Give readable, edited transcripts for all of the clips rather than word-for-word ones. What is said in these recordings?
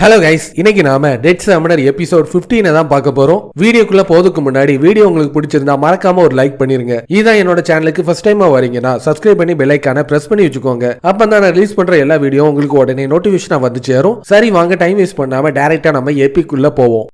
Hello guys, இன்னைக்கு நாம dead summoner episode 15 தான் பார்க்க போறோம். வீடியோக்குள்ள போறதுக்கு முன்னாடி வீடியோ உங்களுக்கு பிடிச்சிருந்தா மறக்காம ஒரு லைக் பண்ணிருங்க. இதுதான் என்னோட சேனலுக்கு ஃபர்ஸ்ட் டைமா வரீங்கன்னா சப்ஸ்கிரைப் பண்ணி பெல் ஐகானை பிரஸ் பண்ணி வச்சுக்கோங்க. அப்பதான் நான் ரிலீஸ் பண்ற எல்லா வீடியோ உங்களுக்கு உடனே நோட்டிபிகேஷனா வந்து சேரும். சரி வாங்க, டைம் வேஸ்ட் பண்ணாம டைரக்டா நம்ம எபிக்குள்ள போவோம்.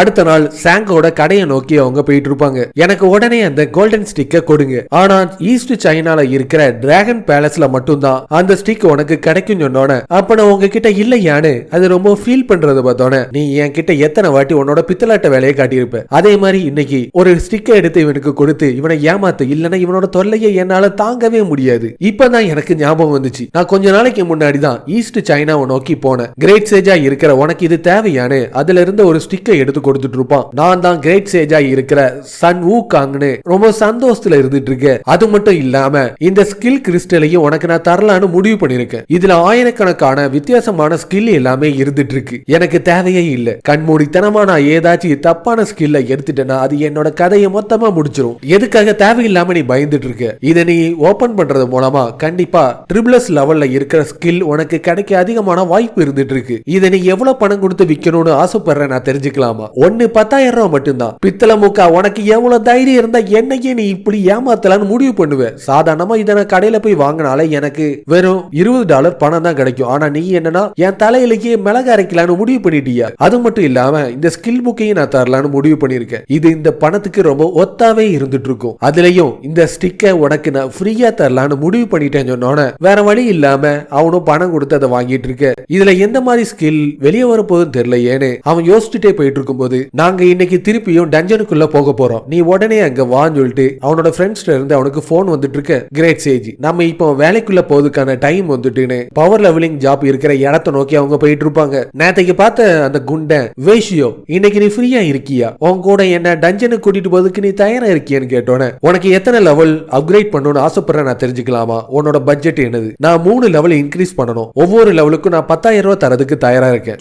அடுத்த நாள் சாங்கோட கடையை நோக்கி அவங்க போயிட்டு இருப்பாங்க. எனக்கு உடனே அந்த கோல்டன் ஸ்டிக்கை கொடுங்க, ஆனா ஈஸ்ட் சைனால இருக்கிற டிராகன் பேலஸ்ல மட்டும்தான் அந்த ஸ்டிக் உனக்கு கிடைக்கும் சொன்னோன, அப்ப நான் உங்ககிட்ட இல்லையானு அது ரொம்ப ஃபீல் பண்றது பார்த்தோன்னே, நீ என் கிட்ட எத்தனை வாட்டி உன்னோட பித்தலாட்ட வேலையை காட்டியிருப்ப. அதே மாதிரி இன்னைக்கு ஒரு ஸ்டிக்கை எடுத்து இவனுக்கு கொடுத்து இவனை ஏமாத்து, இல்லைன்னா இவனோட தொல்லையை என்னால தாங்கவே முடியாது. இப்பதான் எனக்கு ஞாபகம் வந்துச்சு, நான் கொஞ்ச நாளைக்கு முன்னாடி தான் ஈஸ்ட் சைனாவை நோக்கி போனேன். கிரேட் சேஜா இருக்கிற உனக்கு இது தேவையானு அதுல இருந்து ஒரு ஸ்டிக்கை எடுத்து கொடுத்துட்டு இருப்பான். நான் தான் கிரேட் சேஜா இருக்கிற சன் வூ காங்னு ரொம்ப சந்தோஷத்துல இருந்துட்டு இருக்கேன். அது மட்டும் இல்லாம இந்த ஸ்கில் கிறிஸ்டலையும் உனக்கு நான் தரலான்னு முடிவு பண்ணிருக்கேன். இதுல ஆயிரக்கணக்கான வித்தியாசமான ஸ்கில் எல்லாமே இருந்துட்டு இருக்கு. எனக்கு தேவையே இல்ல. கண்மூடித்தனமா நான் ஏதாச்சும் தப்பான ஸ்கில்ல எடுத்துட்டேன்னா அது என்னோட கதையை மொத்தமா முடிச்சிடும். எதுக்காக தேவையில்லாம நீ பயந்துட்டு இருக்க? இதை நீ ஓபன் பண்றது மூலமா கண்டிப்பா ட்ரிபிள்எஸ் லெவல்ல இருக்கிற ஸ்கில் உனக்கு கிடைக்க அதிகமான வாய்ப்பு இருந்துட்டு இருக்கு. இதை நீ எவ்வளவு பணம் கொடுத்து விற்கணும்னு ஆசைப்படுற நான் தெரிஞ்சுக்கலாமா? ஒன்னு 10,000 ரூபாய் மட்டும்தான். பித்தளை மூக்கா, உனக்கு எவ்வளவு தைரியம் இருந்தா என்னையே நீ இப்படி ஏமாத்தலான்னு முடிவு பண்ணுவேன். சாதாரணமா இதை நான் கடையில போய் வாங்கினாலே எனக்கு வெறும் $20 பணம் தான் கிடைக்கும். ஆனா நீ என்னன்னா என் தலையிலேயே மிளகு அரைக்கலான்னு முடிவு பண்ணிட்டியா? அது மட்டும் இல்லாம இந்த ஸ்கில் புக்கையும் நான் தரலான்னு முடிவு பண்ணிருக்கேன். இது இந்த பணத்துக்கு ரொம்ப ஒத்தாவே இருந்துட்டு இருக்கும். அதுலயும் இந்த ஸ்டிக்கை உனக்கு நான் ஃப்ரீயா தரலான்னு முடிவு பண்ணிட்டேன்னு சொன்னோன வேற வழி இல்லாம அவனும் பணம் கொடுத்து அதை வாங்கிட்டு இருக்க. இதுல எந்த மாதிரி ஸ்கில் வெளியே வரப்போதுன்னு தெரியல ஏன்னு அவன் யோசிச்சுட்டே போயிட்டு இருக்கும்போது, நாங்க இன்னைக்கு திருப்பியும் டஞ்சனுக்குள்ள போக போறோம், நீ உடனே அங்க வான்னு சொல்லிட்டு அவனோட ஃப்ரெண்ட்ஸ்ல இருந்து அவனுக்கு போன் வந்துட்டு இருக்கு. கிரேட் சேஜ், நம்ம இப்போ வேலைக்குள்ள போறதுக்கான டைம் வந்துட்டுன்னு பவர் லெவலிங் ஜாப் இருக்கிற இடத்தை நோக்கி அவங்க போயிட்டு இருப்பாங்க. நேத்தைக்கு பார்த்த அந்த குண்டன் வேஷியோ, இன்னைக்கு நீ ஃப்ரீயா இருக்கியா? உன் கூட என்ன டஞ்சனுக்கு கூட்டிட்டு போறதுக்கு நீ தயாரா இருக்கியான்னு கேட்டோன்னே, உனக்கு எத்தனை லெவல் அப்கிரேட் பண்ணணும்னு ஆசைப்படுற நான் தெரிஞ்சுக்கலாமா? உன்னோட பட்ஜெட் என்னது? நான் 3 லெவல் இன்க்ரீஸ் பண்ணணும். ஒவ்வொரு லெவலுக்கும் நான் 10,000 ரூபாய் தரதுக்கு தயாரா இருக்கேன்.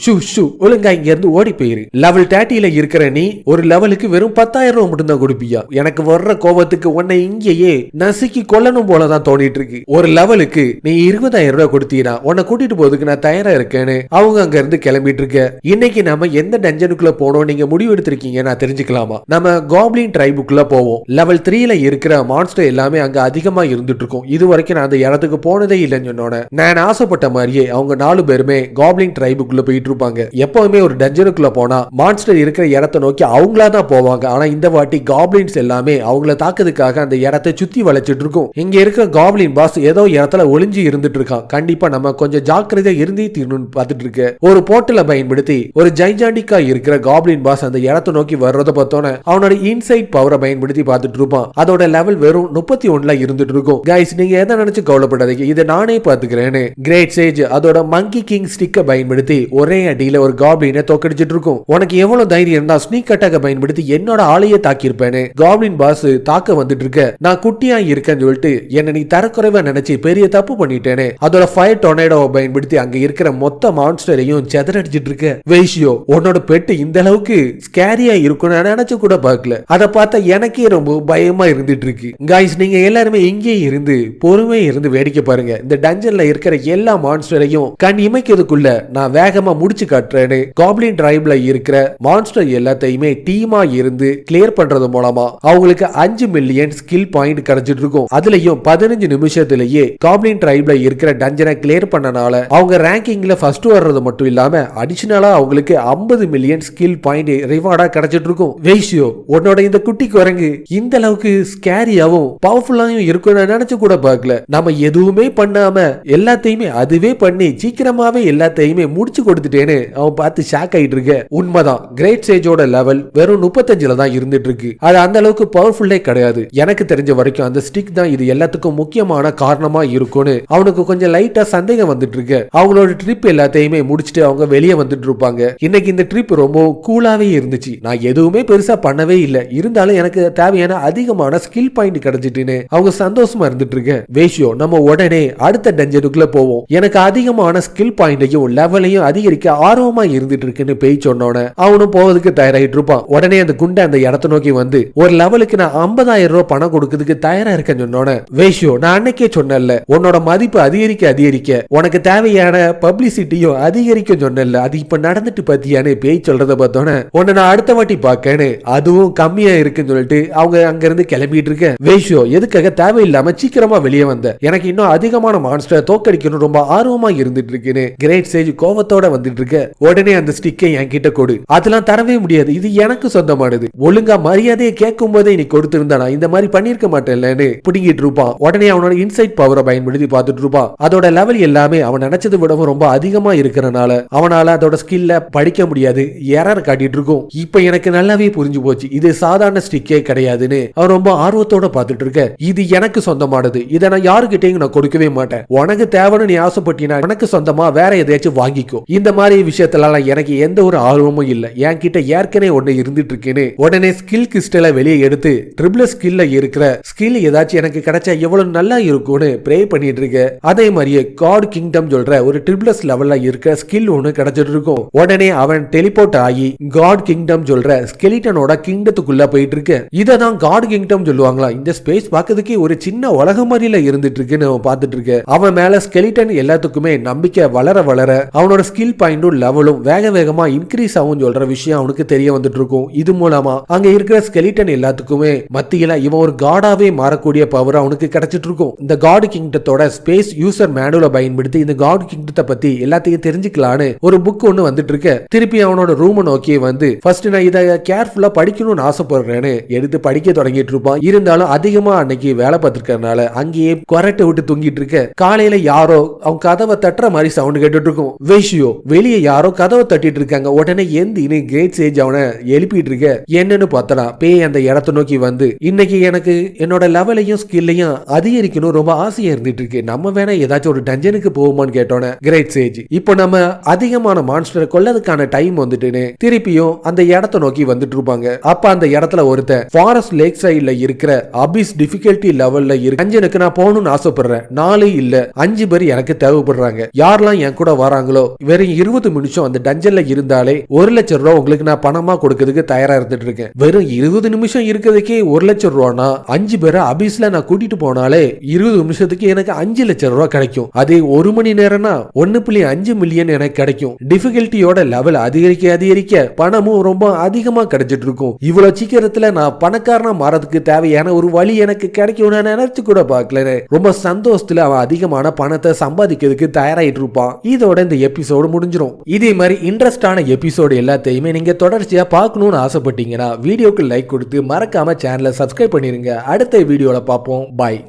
ஒழுங்கா இங்க இருந்து ஓடி போயிரு. லெவல் 30ல இருக்கிற நீ ஒரு லெவலுக்கு வெறும் 10,000 ரூபாய் மட்டும் தான் கொடுப்பியா? எனக்கு வர்ற கோபத்துக்கு உன்னை இங்கேயே நசுக்கி கொல்லணும் போலதான் தோணிட்டு இருக்கு. ஒரு லெவலுக்கு நீ 20,000 ரூபாய் கொடுத்தீனா உன்னை கூட்டிட்டு போறதுக்கு நான் தயாரா இருக்கேன்னு அவங்க அங்க இருந்து கிளம்பிட்டு இருக்க. இன்னைக்கு நம்ம எந்த டஞ்சனுக்குள்ள போனோம் நீங்க முடிவு எடுத்திருக்கீங்க நான் தெரிஞ்சுக்கலாமா? நம்ம காப்ளின் ட்ரைபுக்குள்ள போவோம். லெவல் 3ல இருக்கிற மான்ஸ்டர் எல்லாமே அங்க அதிகமா இருந்துட்டு இருக்கும். இது வரைக்கும் நான் அந்த இடத்துக்கு போனதே இல்லைன்னு சொன்னோன்னே, நான் ஆசைப்பட்ட மாதிரியே அவங்க 4 பேருமே காப்ளின் ட்ரைபுக்குள்ள போயிட்டு இருப்பாங்க. எப்பவுமே ஒரு டஞ்சனுக்குள்ள போனா மான்ஸ்டர் இருக்கிற இடத்தை நோக்கி அவங்களா தான் போவாங்க. ஆனா இந்த வாட்டி காப்ளின்ஸ் எல்லாமே அவங்கள தாக்குறதுக்காக அந்த இடத்தை சுத்தி வளைச்சிட்டு இருக்கும். இங்க இருக்கிற காப்ளின் பாஸ் ஏதோ இடத்துல ஒளிஞ்சு இருந்துட்டு இருக்கான். கண்டிப்பா நம்ம கொஞ்சம் ஜாக்கிரதையா இருந்தே தீரணும்னு பார்த்துட்டு இருக்கு. ஒரு போர்ட்டலை பயன்படுத்தி ஒரு ஜைஜாண்டிக்கா இருக்கிற காப்ளின் பாஸ் அந்த இடத்தை நோக்கி வர்றதை பார்த்தோன்னே அவனோட இன்சைட் பவரை பயன்படுத்தி பார்த்துட்டு இருப்பான். அதோட லெவல் வெறும் 31ல இருந்துட்டு இருக்கும். கைஸ், நீங்க எதை நினைச்சு கவலைப்படாதீங்க, இதை நானே பாத்துக்கிறேன்னு கிரேட் சேஜ் அதோட மங்கி கிங் ஸ்டிக்கை பயன்படுத்தி ஒரே அடியில ஒரு காப்ளினை தோக்கடிச்சிட்டு இருக்கும். உனக்கு எவ்வளவு தைரியம் இருந்தா ஸ்னீக் அட்டாக்க பயன்படுத்தி என்னோட ஆளையே தாக்கியிருப்பேன்னு காப்ளின் பாஸ் தாக்க வந்துட்டு இருக்க. நான் குட்டியா இருக்கேன்னு சொல்லிட்டு என்ன நீ தரக்குறைவா நினைச்சு பெரிய தப்பு பண்ணிட்டேன்னு அதோட ஃபயர் டொர்னேடோவை பயன்படுத்தி அங்க இருக்கிற மொத்த மான்ஸ்டரையும் செதறடிச்சிட்டு இருக்க. வேஷியோ, உன்னோட பெட்டு இந்த அளவுக்கு ஸ்கேரியா இருக்கும் நான் நினைச்சு கூட பார்க்கல. அதை பார்த்தா எனக்கே ரொம்ப பயமா இருந்துட்டு இருக்கு. கைஸ், நீங்க எல்லாருமே இங்கே இருந்து பொறுமையா இருந்து வேடிக்கை பாருங்க. இந்த டஞ்சன்ல இருக்கிற எல்லா மான்ஸ்டரையும் கண் இமைக்கிறதுக்குள்ள நான் வேகமா முடிச்சு காட்டுறேன்னு காப்ளின் ட்ரைப்ல இருக்கிற மான்ஸ்டர் எல்லாத்தையுமே டீமா இருந்து கிளியர் பண்றது மூலமா அவங்களுக்கு 5 மில்லியன் ஸ்கில் பாயிண்ட் கிடைச்சிட்டு இருக்கும். அதுலயும் 15 நிமிஷத்திலேயே காப்ளின் ட்ரைப்ல இருக்கிற டஞ்சனை கிளியர் பண்ணனால அவங்க ரேங்கிங்ல ஃபர்ஸ்ட் வர்றது மட்டும் இல்லாம அடிஷனலா அவங்களுக்கு 50 மில்லியன் ஸ்கில் பாயிண்ட் ரிவார்டா கிடைச்சிட்டு இருக்கும். வேஷியோ, உன்னோட இந்த குட்டி குரங்கு இந்த அளவுக்கு ஸ்கேரியாவும் பவர்ஃபுல்லாயும் இருக்கும் நினைச்சு கூட பார்க்கல. நம்ம எதுவுமே பண்ணாம எல்லாத்தையுமே அதுவே பண்ணி சீக்கிரமாவே எல்லாத்தையுமே முடிச்சு கொடுத்துட்டேன்னு அவன் பார்த்து ஷாக் ஆயிட்டு இருக்க. உண்மைதான், கிரேட் சேஜோட லெவல் வெறும் 35ல தான் இருந்துட்டு இருக்கு. அது அந்த அளவுக்கு பவர்ஃபுல்லே கிடையாது. எனக்கு தெரிஞ்ச வரைக்கும் அந்த ஸ்டிக் தான் இது எல்லாத்துக்கும் முக்கியமான காரணமா இருக்கும்னு அவனுக்கு கொஞ்சம் லைட்டா சந்தேகம் வந்துட்டு இருக்கு. அவங்களோட ட்ரிப் எல்லாத்தையுமே முடிச்சுட்டு அவங்க வெளியே வந்துட்டு இருப்பாங்க. இன்னைக்கு இந்த ட்ரிப் ரொம்ப கூலாவே இருந்துச்சு. நான் எதுவுமே பெருசா பண்ணவே இல்லை, இருந்தாலும் எனக்கு தேவையான அதிகமான ஸ்கில் பாயிண்ட் கிடைச்சிட்டுன்னு அவங்க சந்தோஷமா இருந்துட்டு இருக்கு. வேஷியோ, நம்ம உடனே அடுத்த டஞ்சனுக்குள்ள போவோம். எனக்கு அதிகமான ஸ்கில் பாயிண்டையும் லெவலையும் அதிகரிக்க ஆர்வமா இருந்துட்டு இருக்குன்னு பேய் சொன்னோட அவனு அவனும் போவதுக்கு தயாராகிட்டு இருப்பான். உடனே அந்த குண்டை அந்த இடத்தை நோக்கி வந்து ஒரு லெவலுக்கு நான் 50,000 ரூபாய் பணம் கொடுக்கிறதுக்கு தயாரா இருக்கேன்னு சொன்னோன்னே, வேஷியோ நான் அன்னைக்கே சொன்னேன்ல உன்னோட மதிப்பு அதிகரிக்க அதிகரிக்க உனக்கு தேவையான பப்ளிசிட்டியும் அதிகரிக்கும் சொன்னல, அது இப்ப நடந்துட்டு பாத்தியான்னு பேய் சொல்றத பார்த்தோன்னே உன்னை நான் அடுத்த வாட்டி பாக்கேன்னு அதுவும் கம்மியா இருக்குன்னு சொல்லிட்டு அவங்க அங்க இருந்து கிளம்பிட்டு இருக்க. வேஷியோ எதுக்காக தேவையில்லாம சீக்கிரமா வெளியே வந்த, எனக்கு இன்னும் அதிகமான மான்ஸ்டரை தோக்கடிக்கணும் ரொம்ப ஆர்வமா இருந்துட்டு இருக்குன்னு கிரேட் சேஜ் கோவத்தோட வந்துட்டு இருக்க. உடனே அந்த ஸ்டிக்கை என் கிட்ட கொடு, அதெல்லாம் தரவே முடியாது, இது எனக்கு சொந்தமானது, ஒழுங்கா மரியாதையை கேட்கும் போதே நீ கொடுத்திருந்தானா இந்த மாதிரி பண்ணிருக்க மாட்டேன்னு பிடிங்கிட்டு இருப்பான். உடனே அவனோட இன்சைட் பவரை பயன்படுத்தி பார்த்துட்டு இருப்பான். அதோட லெவல் எல்லாமே அவன் நினைச்சது விடவும் ரொம்ப அதிகமா இருக்கிறனால அவனால அதோட ஸ்கில்ல படிக்க முடியாது, எரர் காட்டிட்டு இருக்கும். இப்ப எனக்கு நல்லாவே புரிஞ்சு போச்சு இது சாதாரண ஸ்டிக்கே கிடையாதுன்னு. அவன் ரொம்ப ஆர்வத்தோட பார்த்துட்டு இருக்க. இது எனக்கு சொந்தமானது, இதை நான் யாருக்கிட்டையும் நான் கொடுக்கவே மாட்டேன், உனக்கு தேவைன்னு நீ ஆசைப்பட்டினா உனக்கு சொந்தமா வேற எதையாச்சும் வாங்கிக்கோ, இந்த மாதிரி விஷயத்துல எனக்கு எந்த ஒரு ஆர்வமும் இல்ல, என் கிட்ட ஏற்கனவே ஒண்ணு இருந்துட்டு இருக்கேன்னு. உடனே ஸ்கில் கிறிஸ்டலை வெளியே எடுத்து ட்ரிபிள் ஸ்கில்ல இருக்கிற ஸ்கில் ஏதாச்சும் எனக்கு கிடைச்சா எவ்வளவு நல்லா இருக்கும்னு ப்ரே பண்ணிட்டு இருக்க. அதே மாதிரியே காட் கிங்டம் சொல்ற ஒரு ட்ரிபிள்ஸ் லெவல்ல இருக்க ஸ்கில் ஒன்னு கிடைச்சிட்டு இருக்கும். உடனே அவன் டெலிபோர்ட் ஆகி காட் கிங்டம் சொல்ற ஸ்கெலிட்டனோட கிங்டத்துக்குள்ள போயிட்டு இருக்கு. இததான் காட் கிங்டம் சொல்லுவாங்களா, இந்த ஸ்பேஸ் பார்க்கிறதுக்கு ஒரு சின்ன உலக மாதிரில இருந்துட்டு இருக்குன்னு அவன் பார்த்துட்டு இருக்க. அவன் மேல ஸ்கெலிட்டன் எல்லாத்துக்குமே நம்பிக்கை வளர வளர அவனோட ஸ்கில் பாயிண்டும் லெவலும் வேக வேகமா இன்க்ரீஸ் ஆகும் சொல்ற விஷயம் அவனுக்கு தெரிய வந்துட்டு இருக்கும். இது மூலமா அங்க இருக்கிற ஸ்கெலிட்டன் எல்லாத்துக்குமே மத்தியில இவன் ஒரு காடாவே மாறக்கூடிய பவர் அவனுக்கு கிடைச்சிட்டு இருக்கும். இந்த காட் கிங்டத்தோட ஸ்பேஸ் யூசர் மேனுவலை பயன்படுத்தி இந்த காட் கிங்டத்தை பத்தி எல்லாத்தையும் தெரிஞ்சுக்கலான்னு ஒரு புக் ஒன்னு வந்துட்டு இருக்க. திருப்பி அவனோட ரூம் நோக்கி வந்து ஃபர்ஸ்ட் நான் இதை கேர்ஃபுல்லா படிக்கணும்னு ஆசைப்படுறேன்னு எடுத்து படிக்க தொடங்கிட்டு இருப்பான். இருந்தாலும் அதிகமா அன்னைக்கு வேலை பார்த்திருக்கறனால அங்கேயே கொரட்டை விட்டு தூங்கிட்டு இருக்க. காலையில யாரோ அவன் கதவை தட்டுற மாதிரி சவுண்ட் கேட்டுட்டு இருக்கும். வேஷியோ வெளியே யாரோ கதவை தட்டிட்டு இருக்காங்க. உடனே எந்தின்னு கிரேட் சேஜ் அவனை எழுப்பிட்டு இருக்க. என்னன்னு பார்த்தனா பேய் அந்த இடத்தை நோக்கி வந்து இன்னைக்கு எனக்கு என்னோட லெவலையும் ஸ்கில்லையும் அதிகரிக்கணும் ரொம்ப ஆசையா இருந்துட்டு இருக்கு, நம்ம வேணா ஏதாச்சும் ஒரு டஞ்சனுக்கு போவோமான்னு கேட்டோன்னே கிரேட் சேஜ் இப்போ நம்ம அதிகமான மான்ஸ்டரை கொல்லதுக்கான டைம் வந்துட்டுன்னு திருப்பியும் அந்த இடத்தை நோக்கி வந்துட்டு இருப்பாங்க. அப்ப அந்த இடத்துல ஒருத்தன் ஃபாரஸ்ட் லேக் சைட்ல இருக்கிற அபிஸ் டிஃபிகல்ட்டி லெவல்ல இருக்கு டஞ்சனுக்கு நான் போகணும்னு ஆசைப்படுறேன், 4 இல்ல 5 பேர் எனக்கு தேவைப்படுறாங்க, யாரெல்லாம் என் கூட வராங்களோ வெறும் 20 நிமிஷம் அந்த டஞ்சன்ல இருந்தாலே 1 லட்சம் ரூபாய் உங்களுக்கு நான் பணமா கொடுக்கிறதுக்கு தயாரா இருந்துட்டு இருக்கேன். வெறும் 20 நிமிஷம் இருக்கிறதுக்கே 1 லட்சம் ரூபானா 5 பேரை அபிஸ்ல நான் கூட்டிட்டு போனாலே 20 நிமிஷத்துக்கு எனக்கு 5 லட்சம் ரூபாய் கிடைக்கும். அதே 1 மணி நேரம்னா 1.5 மில்லியன் எனக்கு கிடைக்கும். டிஃபிகல்ட்டியோட லெவல் அதிகரிக்க அதிகரிக்க பணமும் ரொம்ப அதிகமா கிடைச்சிட்டு இருக்கும். இவ்வளவு சீக்கிரத்துல நான் பணக்காரனா மாறதுக்கு தேவையான ஒரு வழி எனக்கு கிடைக்கும் நான் நினைச்சு கூட பார்க்கல. ரொம்ப சந்தோஷத்துல அவன் அதிகமான பணத்தை சம்பாதிக்கிறதுக்கு தயாராயிட்டு இருப்பான். இதோட இந்த எபிசோடு முடிஞ்சிடும். இதே மாதிரி இன்ட்ரெஸ்டான எபிசோடு எல்லாத்தையுமே நீங்க தொடர்ச்சியா பார்க்கணும்னு ஆசைப்பட்டீங்கன்னா வீடியோக்கு லைக் கொடுத்து மறக்காம சேனலை சப்ஸ்கிரைப் பண்ணிருங்க. அடுத்த வீடியோல பார்ப்போம். பாய்.